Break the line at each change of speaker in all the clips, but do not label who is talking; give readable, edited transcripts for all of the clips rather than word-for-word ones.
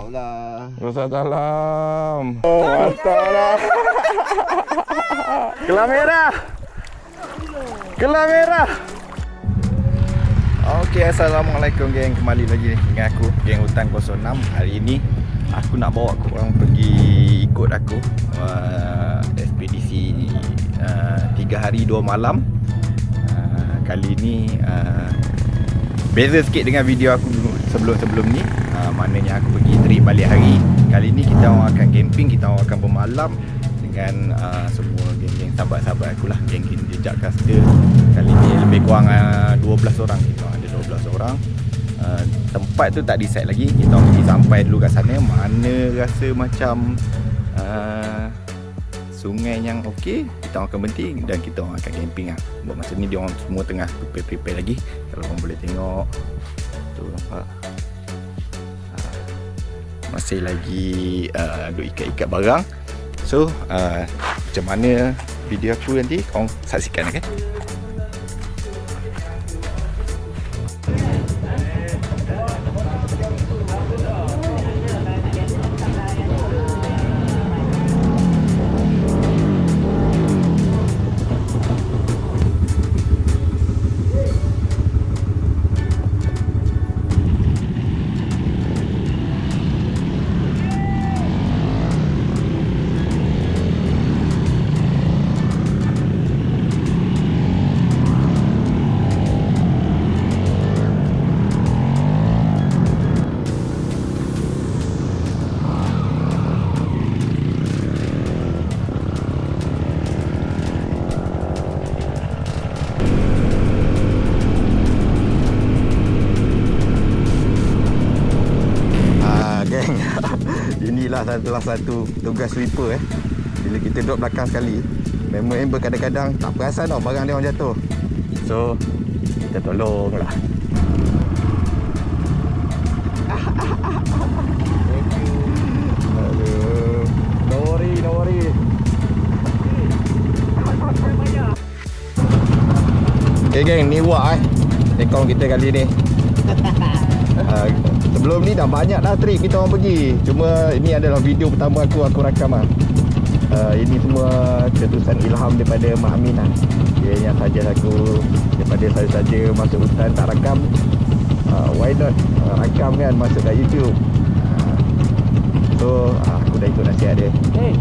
Mantap lah.
Rosak dalam. Oh, mantap lah. Kelang merah. Kelang merah. Okey, assalamualaikum geng. Kembali lagi dengan aku, geng Hutan 06. Hari ini aku nak bawa korang pergi ikut aku ekspedisi 3 hari 2 malam. Kali ni beza sikit dengan video aku sebelum ni. Maknanya aku pergi trip balik hari. Kali ni kita orang akan camping, kita orang akan bermalam dengan semua geng-geng sahabat-sahabat aku lah, geng-geng jejak caster. Kali ni lebih kurang 12 orang. Kita ada 12 orang. Tempat tu tak decide lagi. Kita orang pergi sampai dulu kat sana, mana rasa macam sungai yang okey, kita orang akan berhenti dan kita orang akan camping lah. Buat masa ni dia orang semua tengah prepare lagi. Kalau korang boleh tengok tu, nampak masih lagi duk ikat-ikat barang. So macam mana video aku nanti korang saksikan, okay? Inilah salah satu tugas sweeper bila kita drop belakang sekali, member kadang-kadang tak perasan tau barang dia orang jatuh. So kita tolong lah. Aduh, no worry. Okay geng, ni wak tekong kita kali ni. Sebelum ni dah banyak dah trip kita orang pergi. Cuma ini adalah video pertama aku rakam lah. Ini semua ketusan ilham daripada Mak Amin lah. Dia yang saja aku daripada saya saja masuk hutan tak rakam. Why not rakam kan, masuk kat YouTube. So aku dah ikut nasihat dia. Hey.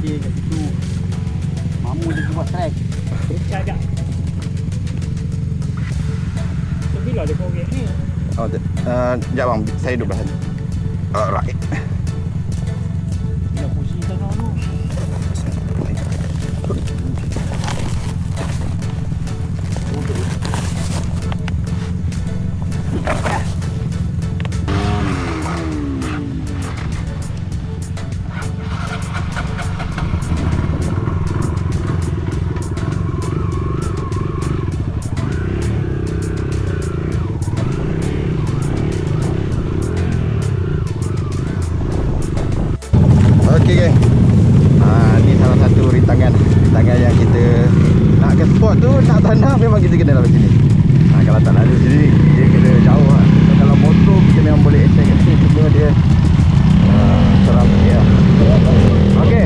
Kat situ Mamu dia buat track. Sekejap. Bila dia korek ni?
Oh, sekejap bang, saya duduk belah sana. Alright.
Bila kursi sana tu.
Okey geng. Ni salah satu rintangan yang kita nak ke spot tu, nak tanam memang kita kena lalu sini. Kalau tak lalu sini dia kena jauh lah. Kalau motor kita memang boleh attack kat sini, cuma dia seram dia. Okey.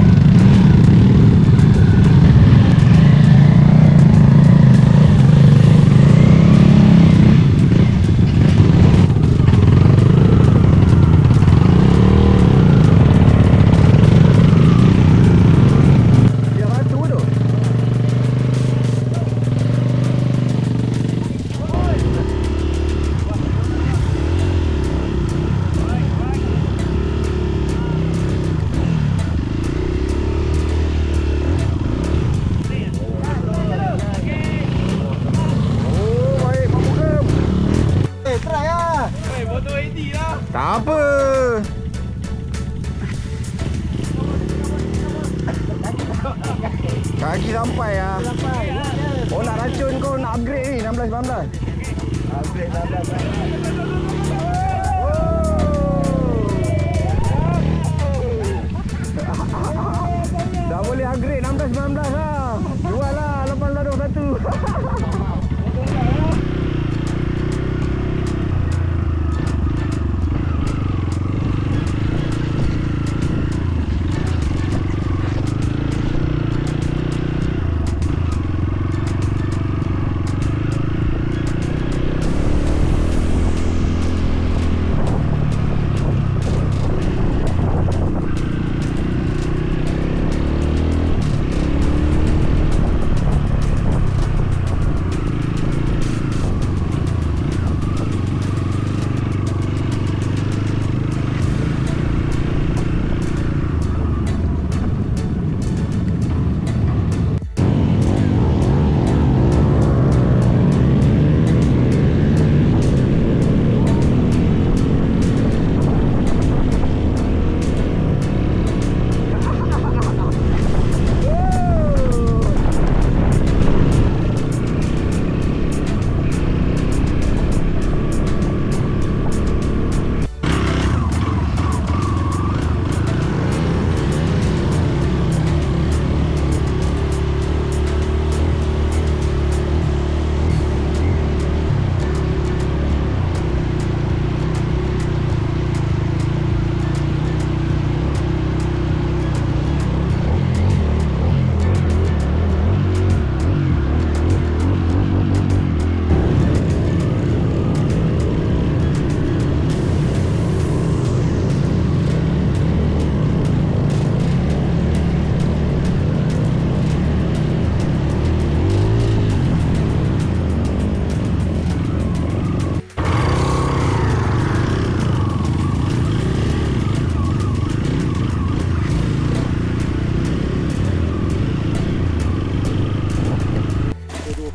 lagi sampai ah.
Sampai.
Oh nak racun kau nak upgrade ni 16 19.
Upgrade 16.
Dah boleh upgrade 16 19 lah. Jual lah 18 21.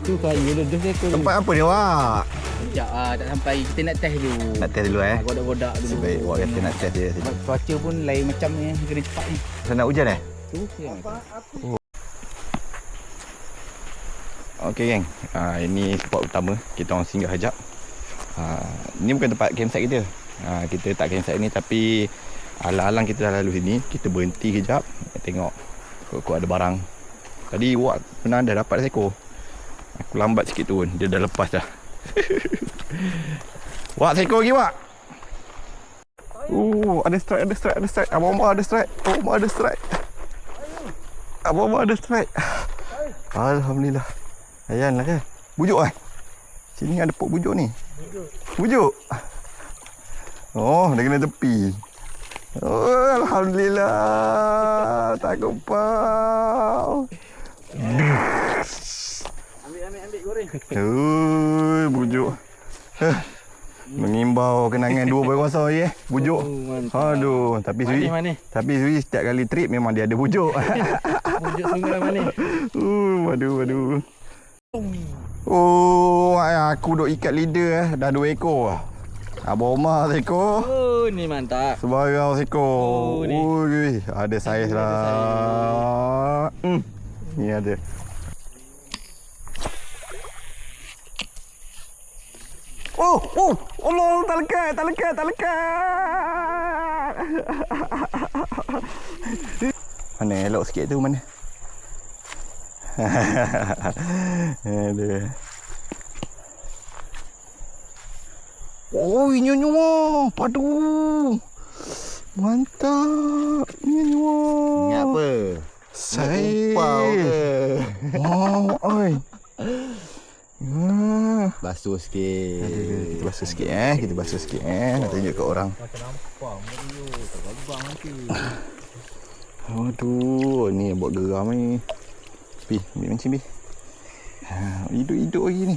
Tu kayu dah 2 ekor.
Tempat apa ni Wak?
Sekejap tak sampai. Kita nak test dulu.
Nak test dulu
Godak-godak dulu.
Sebaik Wak kata nak test dia.
Cuaca pun lain macam ni. Kena cepat ni.
Sana nak hujan
Tu je.
Okey geng, ini spot utama. Kita orang singgah sekejap. Ini bukan tempat campsite kita. Kita tak campsite ni tapi alang-alang kita dah lalu sini. Kita berhenti kejap. Tengok kok ada barang. Tadi Wak pernah dah dapat seekor. Aku lambat sikit turun. Dia dah lepas dah. Wak seekor lagi Wak. Ada strike. Abang ada strike. Abang ada strike. Alhamdulillah. Ayan lah kan. Bujuk kan? Sini ada pok bujuk ni. Bujuk. Oh, dah kena tepi. Oh, Alhamdulillah. Tak kupau.
Ambil goreng.
Bujuk. Mengimbau kenangan 2 berkuasa ye. Bujuk. Aduh, tapi Sui setiap kali trip memang dia ada bujuk.
Bujuk sungai mana?
Waduh. Oh, aku duk ikat leader dah 2 ekor. Abang Omar seekor.
Oh, ni mantap.
Sebarang seekor. Ui, ada saiz lah. Ni ada. Allah, tak lekat. Mana elok sikit tu mana? Ada. Oh, nyonya, padu. Mantap. Nyonya.
Ingat apa?
Saya.
Upau ke?
Wow, oi.
Basuh sikit.
Kita basuh sikit Nak tunjuk kat orang.
Macam nampak Mario terbang nanti.
Aduh, ni buat geram ni. Pi, ambil mancing pi. Hidup lagi ni.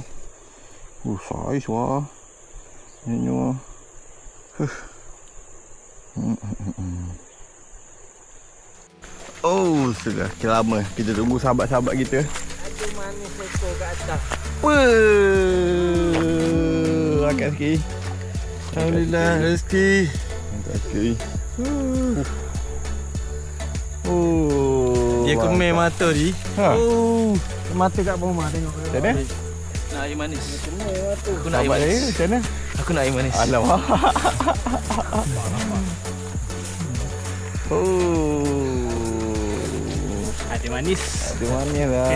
Saiz wah. Nyonya. Oh, sudah lama kita tunggu sahabat-sahabat kita.
Ada manis ekor kat atas.
Rakat sikit.
Alhamdulillah rezeki.
Mantap sekali.
Dia kemih mata ni.
Ha.
Oh, mata kat bawah mak tengok.
Macam mana?
Nak air manis.
Aku
Aku nak air
Sahabat
manis.
saya macam mana?
Aku nak air manis.
Alamak.
ada manis.
Ada manis lah.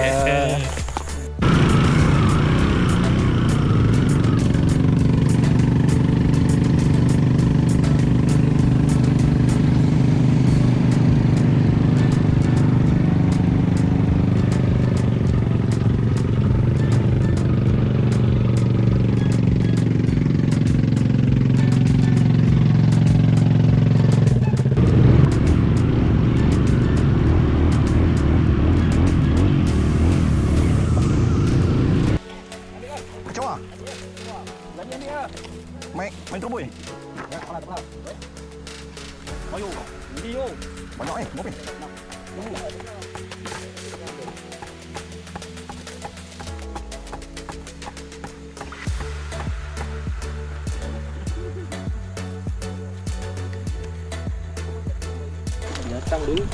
Kacau ah. Main teroboi. Ya, kepala. Ayo, video. Banyak mobil.
Datang dulu.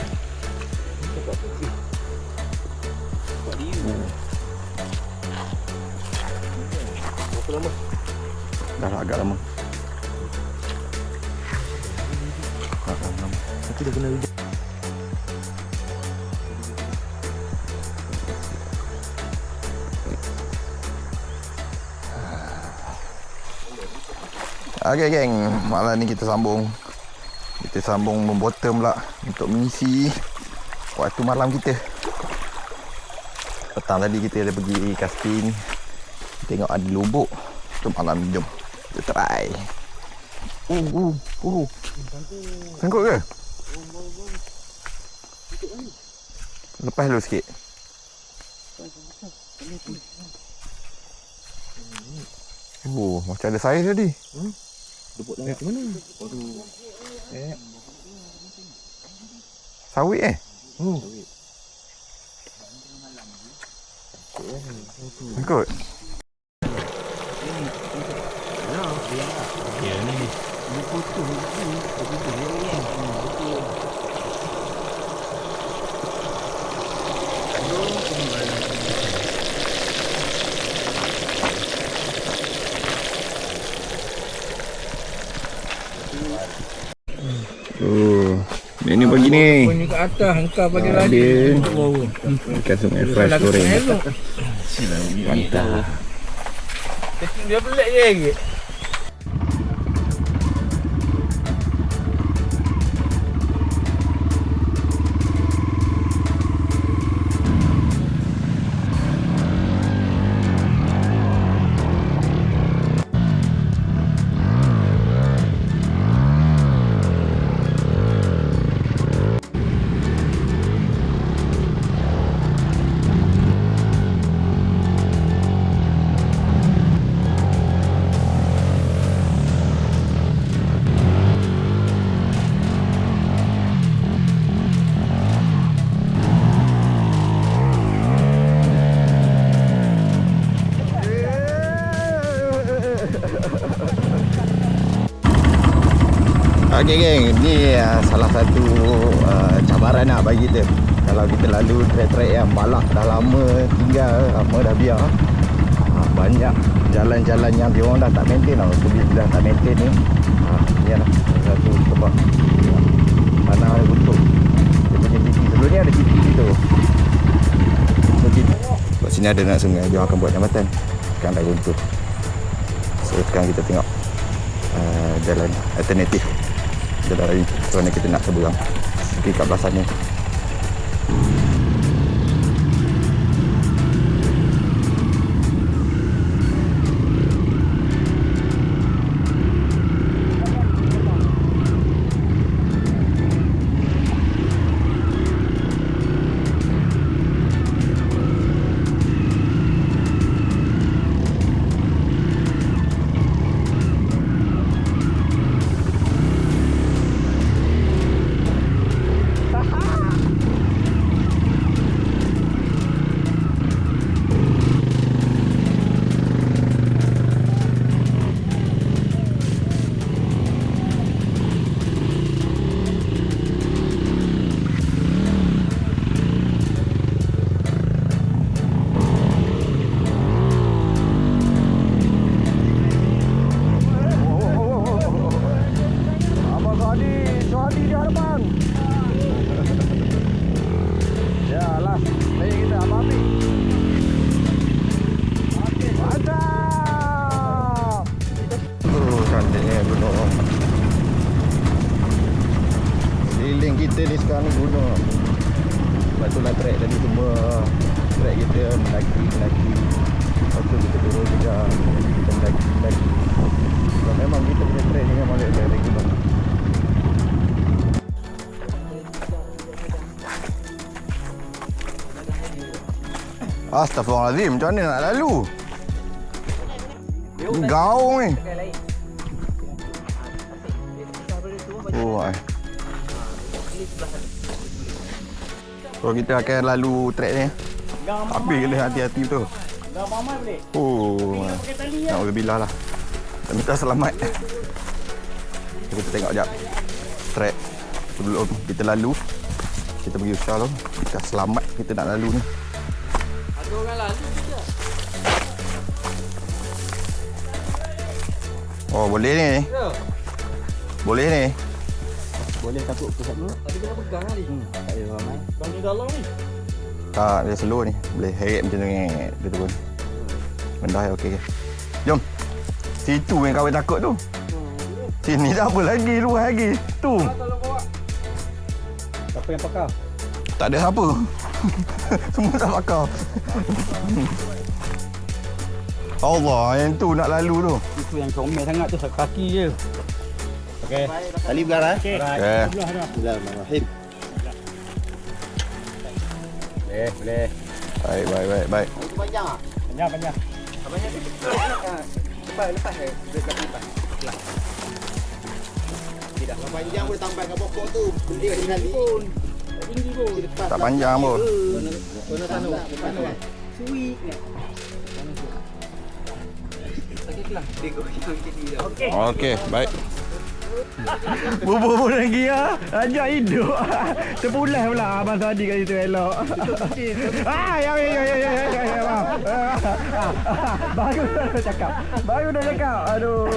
Berapa lama?
Dah agak lama. Agak lama.
Aku dah kena hujan.
Okay geng, malam ni kita sambung membottom pula untuk mengisi waktu malam kita. Petang tadi kita dah pergi casting, tengok ada lubuk. Untuk malam ni jom kita try. Sangkut ke? Lepas dulu sikit. Macam ada saiz tadi.
Lubuk lain ke mana?
Sawit Sangkut.
Ya ni. Ini foto ni. Foto dia ni.
Ini pagi ni.
Punya ke atas, engkau bagi
Ada
lagi.
ikan sungai fresh goreng.
Mantap. Dia pelik je.
Okay geng, ni salah satu cabaran nak bagi kita. Kalau kita lalu trek-trek yang balak dah lama tinggal, lama dah biar, banyak jalan-jalan yang dia orang dah tak maintain tau. So bila dah tak maintain ni, ni lah satu sebab mana ada buntuk. Dia punya titik sebelum ni ada titik situ. So kat sini ada nak sungai, dia akan buat jambatan. Sekarang dah runtuh. So sekarang kita tengok jalan alternatif. Jalan lain macam mana kita nak seberang. Pergi kat belah sana. trek tadi semua trek kita mendaki. Lepas tu kita turun juga. Jadi kita mendaki. So, memang kita punya trek ni memang dari gunung. Astaghfirullahaladzim, macam mana nak lalu? Gaung ni. Oh, so kita akan lalu trek ni. Tapi kena hati-hati tu. Oh, alhamdulillah lah. Kita minta selamat. Kita tengok sekejap trek sebelum kita lalu. Kita pergi usaha tu. Kita selamat kita nak lalu ni.
Ada orang lalu juga.
Oh, boleh ni.
Ya.
Boleh ni.
Boleh takut pusat dulu.
Tadi kena pegang tadi.
Tak ada ramai.
Bang ni dalam ni.
Tak, dia slow ni. Boleh heret macam ni. Dia turun. Benda yang okey. Jom. Situ yang kawan takut tu. Sini tak apa lagi, luar lagi. Tu.
Tolong bawa.
Siapa yang pakar?
Tak ada siapa. Semua tak pakar. Allah, yang tu nak lalu tu.
Itu yang comel sangat tu, kaki je.
Okey. Tali belah
Okey.
Okey.
Sebelah dah.
Bismillahirrahmanirrahim.
Boleh.
Baik.
Panjang ah.
Panjang.
Abangnya tu. Lepas lepas.
Tidak panjang boleh tambah kat pokok tu. Dia tinggi
pun. Tinggi pun.
Tak panjang pun.
Kena tanuk.
Sweet ni.
Sakitlah. Dia goyang jadi dah.
Okey.
Okey, baik.
Bubur lagi ah. Ajak hidup. Terpulas pula abang tadi kat situ elok. Ya. Baru dah cakap. Aduh.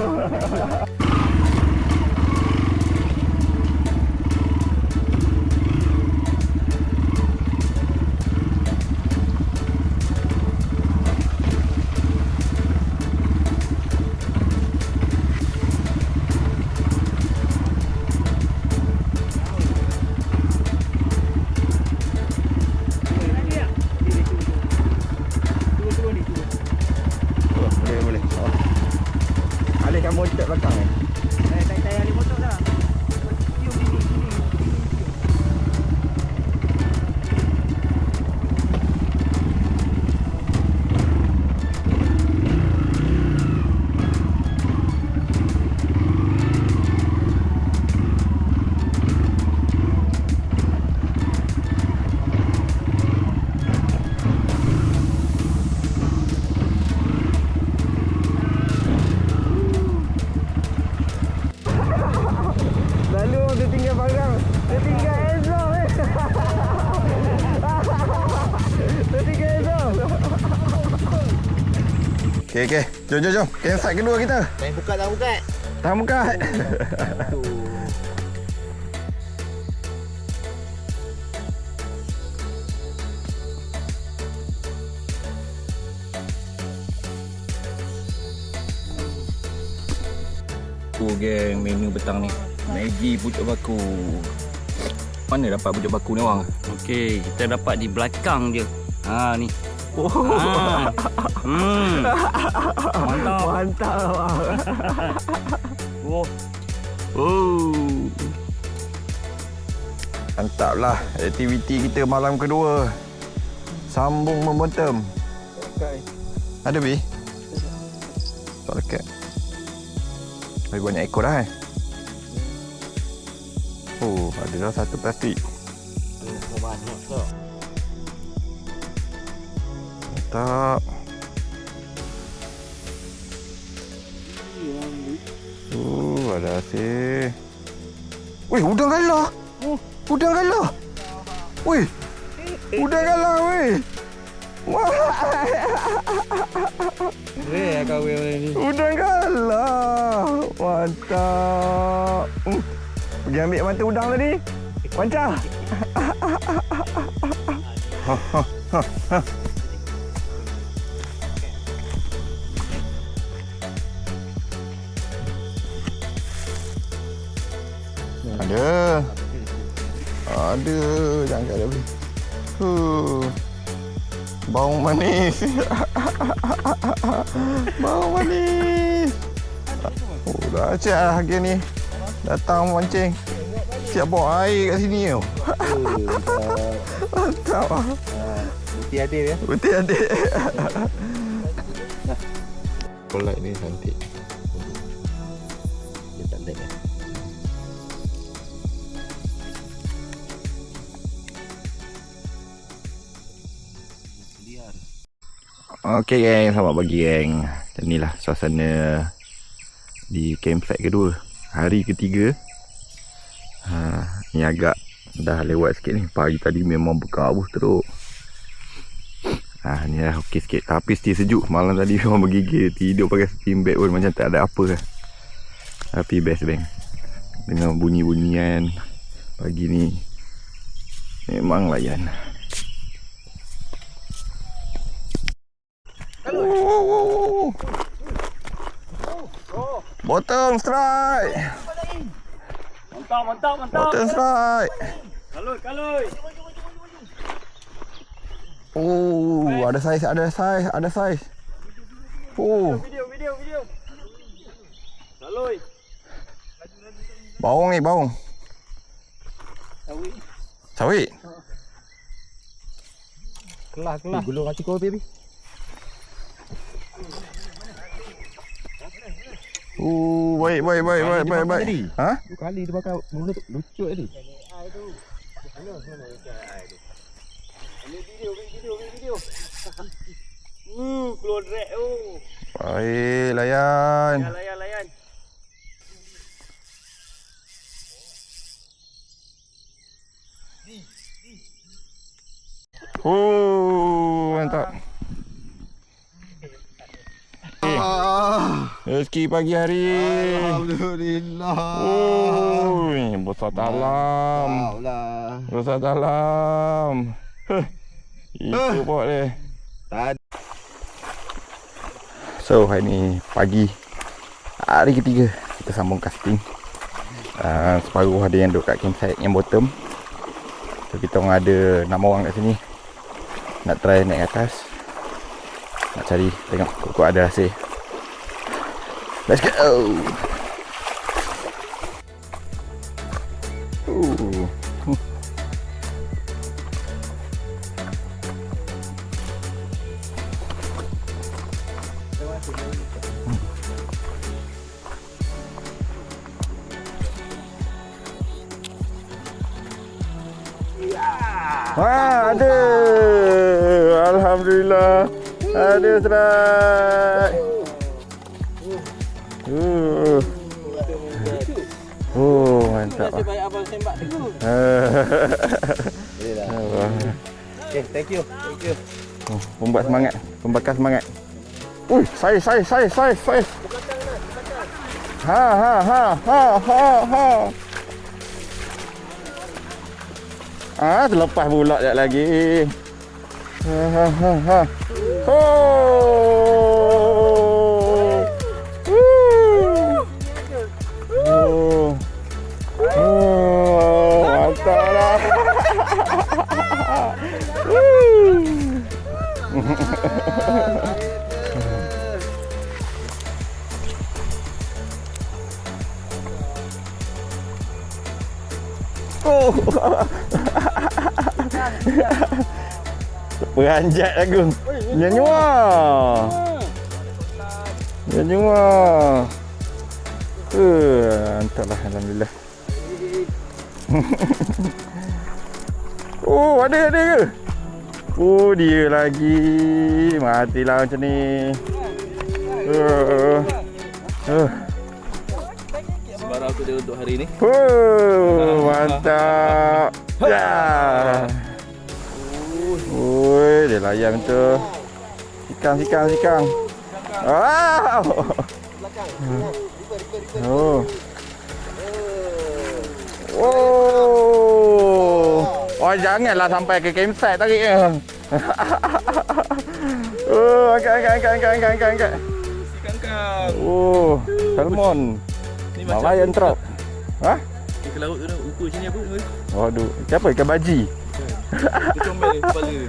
Boleh. Alihkan motor belakang ni.
Saya alih motor dah. Cium sini.
Okey. Jom. Campsite kedua kita.
Main buka.
Tahan buka. Geng, menu petang ni. Maggi pucuk baku. Mana dapat pucuk baku ni orang?
Okey, kita dapat di belakang je. Ha ni.
Oh. Mantap.
Oh.
Mantap lah aktiviti kita malam kedua. Sambung momentum. Ada Bi? Tak dekat. Lebih banyak ekor dah Oh, ada dah satu plastik.
Banyak tak.
Mantap. Ada hasil. Weh, udang galah. Udang galah. Weh. Udang galah weh.
Weh, kau ni.
Udang galah. Mantap. Pergi ambil mata udang tadi. Wancah. Ada. Jangan ada. Bau manis. Bau manis. Oh, dah acak lah hari ni. Datang mancing. Siap bawa air kat sini tau. Mantap lah.
Bukti adil ya.
Betul adik.
Polite ni cantik. Dia tak lag kan.
Okey geng, selamat pagi geng. Dan inilah suasana di campsite kedua, hari ketiga. Ni agak dah lewat sikit ni. Pagi tadi memang berkabut teruk. Ni dah okey sikit. Tapi still sejuk. Malam tadi memang bergigil. Tidur pakai sleeping bag pun macam tak ada apa. Tapi best bang. Dengan bunyi-bunyian pagi ni memang layan. Bottom strike.
Mantap.
Bottom strike.
Kaloi.
Oh, ada saiz. Oh,
Video. Kaloi.
baung. Sawit.
Kelah.
Gulung hati kau baby.
Baik. Ha?
2 kali dia bakar mulut lucu tadi.
Video. Keluar drag tu.
Baik, layan.
Layan.
Mantap. Rezeki pagi hari.
Alhamdulillah.
Besar dalam. Besar dalam. Itu pot dia. So, hari ni pagi hari ketiga kita sambung casting. Separuh ada yang duduk kat campsite yang bottom. So, kita orang ada 6 orang kat sini. Nak try naik atas. Nak cari, tengok kok ada hasil. Let's go. Ada. Alhamdulillah. Ada strike. Mantap.
Nasib baik abang tembak dulu.
Okay, thank you.
Membuat semangat, membakar semangat. Saiz. Terlepas pula sekejap lagi. Mantap lah. Beranjat aku. Nyanyua. Mantap lah, alhamdulillah. Ada ke? Dia lagi. Matilah macam ni.
Sebarang aku dia untuk hari ni.
Mantap. Ya. Dia layan betul. Sikang. Wow. Janganlah sampai ke campsite tariknya. Angkat. Salmon. Malayan trap. Ni
ke laut tu dah ukur sini apa?
Waduh, siapa ikan baji?
Dia comel ni kepala dia.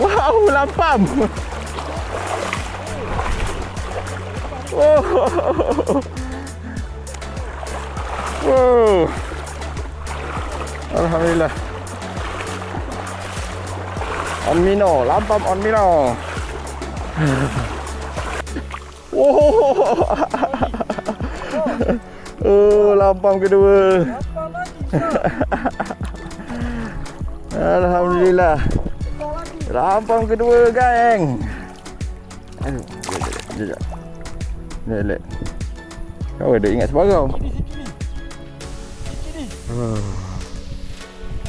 Wow, lampam. Oh. Wow. Alhamdulillah. On Mino, lampam on Mino. Oh. Oh, lampam kedua. Alhamdulillah. Lampam kedua, geng. Aduh, jap. Lek. Kau ada ingat sebarang.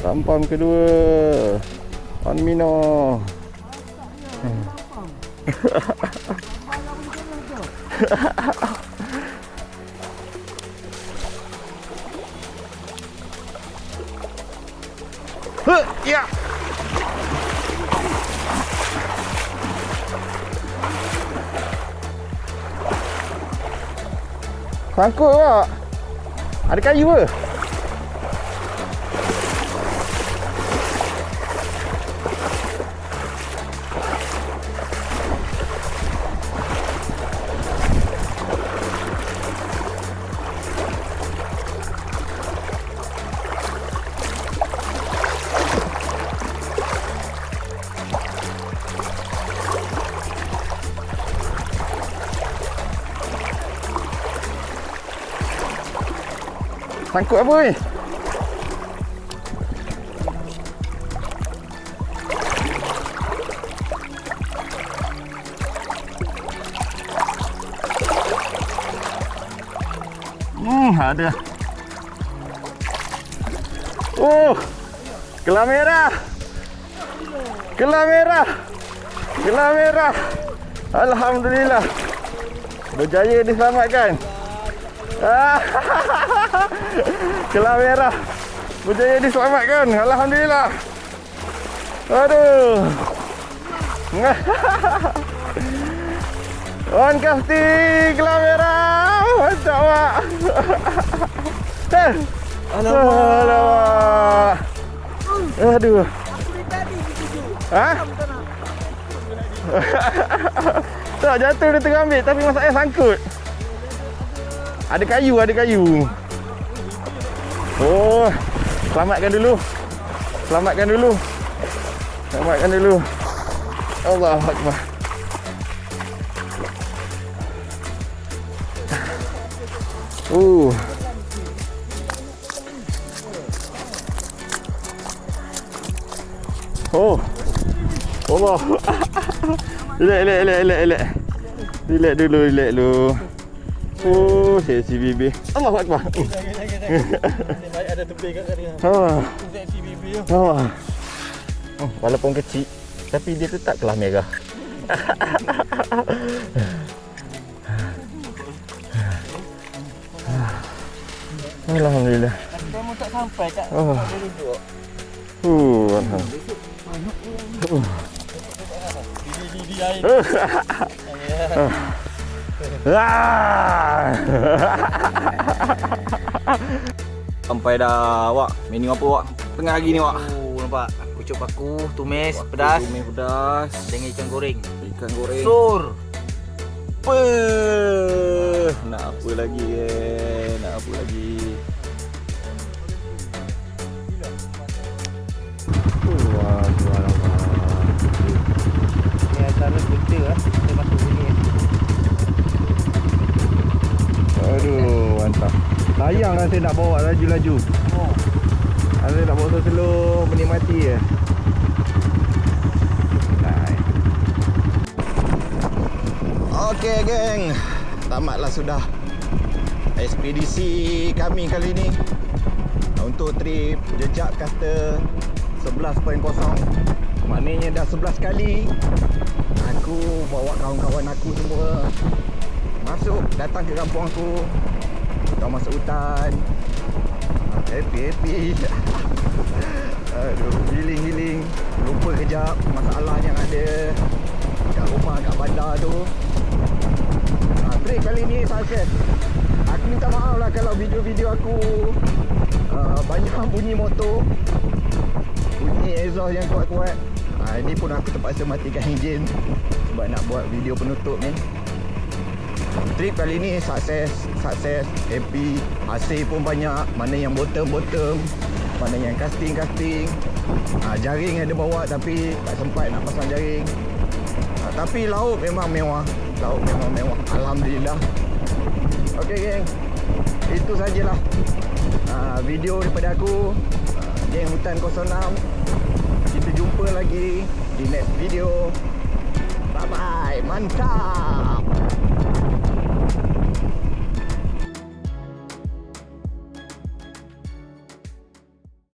Lampam kedua. On Mino. Ya. Sangkut tak? Ada kayu ke? Sangkut apa ni? Ada. Oh, gelar merah. Gelar merah. Gelar merah. Alhamdulillah. Berjaya diselamatkan. Gelar merah berjaya diselamatkan. Alhamdulillah. Aduh. On casting gelar merah. Mantap mak. Alamak. Aduh. Ha? Tak, jatuh dia terambil tapi masalahnya sangkut. Ada kayu, ada kayu. Oh, selamatkan dulu. Selamatkan dulu. Selamatkan dulu. Allahu Akbar. Oh. Allah. Relax. Relax dulu. Oh, seksi bibi. Allahu Akbar.
Ada tebing kat sana. Seksi bibi tu.
Walaupun kecil, tapi dia tetap kelas merah. Alhamdulillah.
Kamu tak sampai kat dia duduk. Di air.
Sampai dah awak. Menu apa awak? Tengah hari ni awak.
Nampak pucuk paku, tumis pedas
Tumis pedas
dengan ikan goreng.
Ikan goreng.
Sur.
Nak apa lagi Nak apa lagi?
Ni antara kunci kita masuk sini.
Aduh, mantap. Sayang kan saya nak bawa laju-laju. Saya nak bawa slow-slow menikmati je.
Okey geng, tamatlah sudah ekspedisi kami kali ni untuk trip jejak kasta 11.0. Maknanya dah 11 kali aku bawa kawan-kawan aku semua datang ke kampung aku. Kita masuk hutan, happy. Aduh, healing. Lupa kejap masalah yang ada kat rumah, kat bandar tu.
trip kali ni sukses. Aku minta maaf lah kalau video-video aku banyak bunyi motor, bunyi exhaust yang kuat-kuat. Ini pun aku terpaksa matikan enjin sebab nak buat video penutup ni. Trip kali ni sukses, happy. AC pun banyak, mana yang bottom, mana yang casting. Jaring ada bawa tapi tak sempat nak pasang jaring. Tapi laut memang mewah. Alhamdulillah. Okey geng, itu sajalah video daripada aku, geng Hutan 06. Kita jumpa lagi di next video. Bye bye, mantap.